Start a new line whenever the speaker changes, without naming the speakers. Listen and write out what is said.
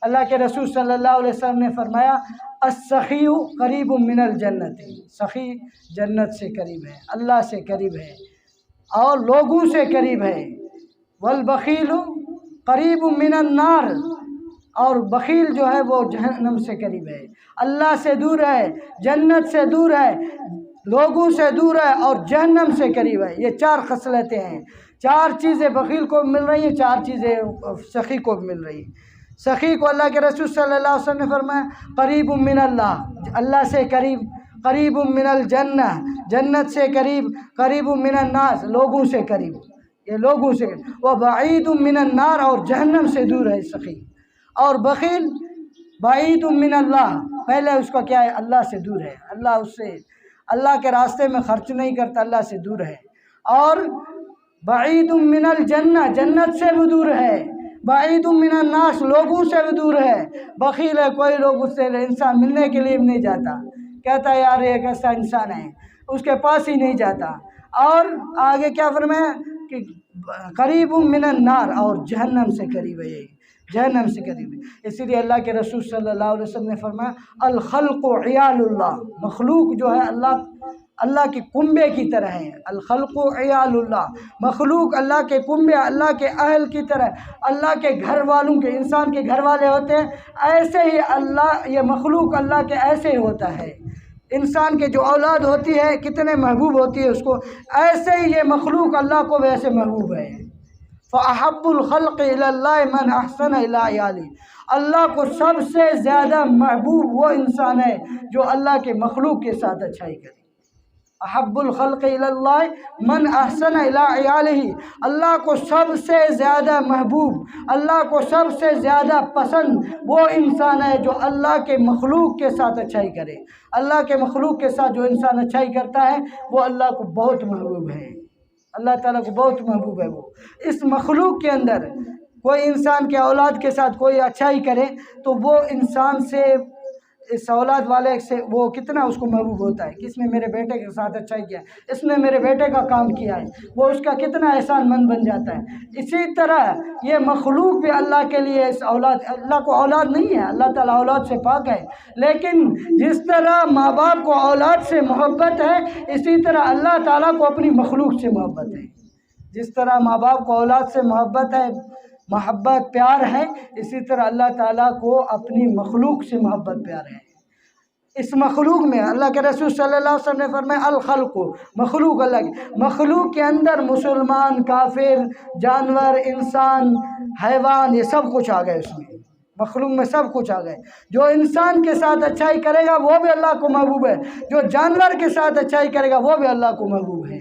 اللہ کے رسول صلی اللہ علیہ وسلم نے فرمایا السخی قریب من الجنت، سخی جنت سے قریب ہے، اللہ سے قریب ہے اور لوگوں سے قریب ہے۔ والبخیل قریب من النار، اور بخیل جو ہے وہ جہنم سے قریب ہے، اللہ سے دور ہے، جنت سے دور ہے، لوگوں سے دور ہے اور جہنم سے قریب ہے۔ یہ چار خصلتیں ہیں، چار چیزیں بخیل کو مل رہی ہیں، چار چیزیں سخی کو مل رہی ہیں۔ سخی کو اللہ کے رسول صلی اللہ علیہ وسلم نے فرمایا قریب من اللہ، اللہ سے قریب، قریب من الجنہ، جنت سے قریب، قریب من الناس، لوگوں سے قریب، یہ لوگوں سے قریب، وبعید من النار، اور جہنم سے دور ہے سخی۔ اور بخیل بعید من اللہ، پہلے اس کا کیا ہے، اللہ سے دور ہے، اللہ کے راستے میں خرچ نہیں کرتا، اللہ سے دور ہے۔ اور بعید من الجنہ، جنت سے بھی دور ہے، بعید من الناس، لوگوں سے بھی دور ہے۔ بخیل ہے، کوئی لوگ اس سے انسان ملنے کے لیے بھی نہیں جاتا، کہتا ہے یار یہ کیسا انسان ہے، اس کے پاس ہی نہیں جاتا۔ اور آگے کیا فرمایا کہ قریب من النار، اور جہنم سے قریب ہے، جہنم سے قریب ہے۔ اسی لیے اللہ کے رسول صلی اللہ علیہ وسلم نے فرمایا الخلق عیال اللہ، مخلوق جو ہے اللہ کے کنبے کی طرح ہے۔ الخلق عیال اللہ، مخلوق اللہ کے کنبے، اللہ کے اہل کی طرح، اللہ کے گھر والوں کے، انسان کے گھر والے ہوتے ہیں ایسے ہی اللہ، یہ مخلوق اللہ کے ایسے ہی ہوتا ہے۔ انسان کے جو اولاد ہوتی ہے کتنے محبوب ہوتی ہے اس کو، ایسے ہی یہ مخلوق اللہ کو ویسے محبوب ہے۔ فَأَحَبُّ الْخَلْقِ إِلَى اللَّهِ مَنْ أَحْسَنَ إِلَىٰ عِيَالِهِ، اللہ کو سب سے زیادہ محبوب وہ انسان ہے جو اللہ کے مخلوق کے ساتھ اچھائی کرے۔ احب الخلق إِلَى اللَّهِ مَنْ أَحْسَنَ إِلَىٰ عِيَالِهِ، اللہ کو سب سے زیادہ محبوب، اللہ کو سب سے زیادہ پسند وہ انسان ہے جو اللہ کے مخلوق کے ساتھ اچھائی کرے۔ اللہ کے مخلوق کے ساتھ جو انسان اچھائی کرتا ہے وہ اللہ کو بہت محبوب ہے، اللہ تعالیٰ کو بہت محبوب ہے۔ وہ اس مخلوق کے اندر کوئی انسان کے اولاد کے ساتھ کوئی اچھائی کرے تو وہ انسان سے، اس اولاد والے سے وہ کتنا اس کو محبوب ہوتا ہے کہ اس نے میرے بیٹے کے ساتھ اچھائی کیا، اس نے میرے بیٹے کا کام کیا ہے، وہ اس کا کتنا احسان مند بن جاتا ہے۔ اسی طرح یہ مخلوق بھی اللہ کے لیے، اس اولاد، اللہ کو اولاد نہیں ہے، اللہ تعالیٰ اولاد سے پاک ہے، لیکن جس طرح ماں باپ کو اولاد سے محبت ہے اسی طرح اللہ تعالیٰ کو اپنی مخلوق سے محبت ہے۔ جس طرح ماں باپ کو اولاد سے محبت ہے، محبت پیار ہے، اسی طرح اللہ تعالیٰ کو اپنی مخلوق سے محبت پیار ہے۔ اس مخلوق میں اللہ کے رسول صلی اللہ علیہ وسلم نے فرمایا الخلق، مخلوق، اللہ کی مخلوق کے اندر مسلمان، کافر، جانور، انسان، حیوان، یہ سب کچھ آ گئے، اس میں مخلوق میں سب کچھ آ گئے۔ جو انسان کے ساتھ اچھائی کرے گا وہ بھی اللہ کو محبوب ہے، جو جانور کے ساتھ اچھائی کرے گا وہ بھی اللہ کو محبوب ہے۔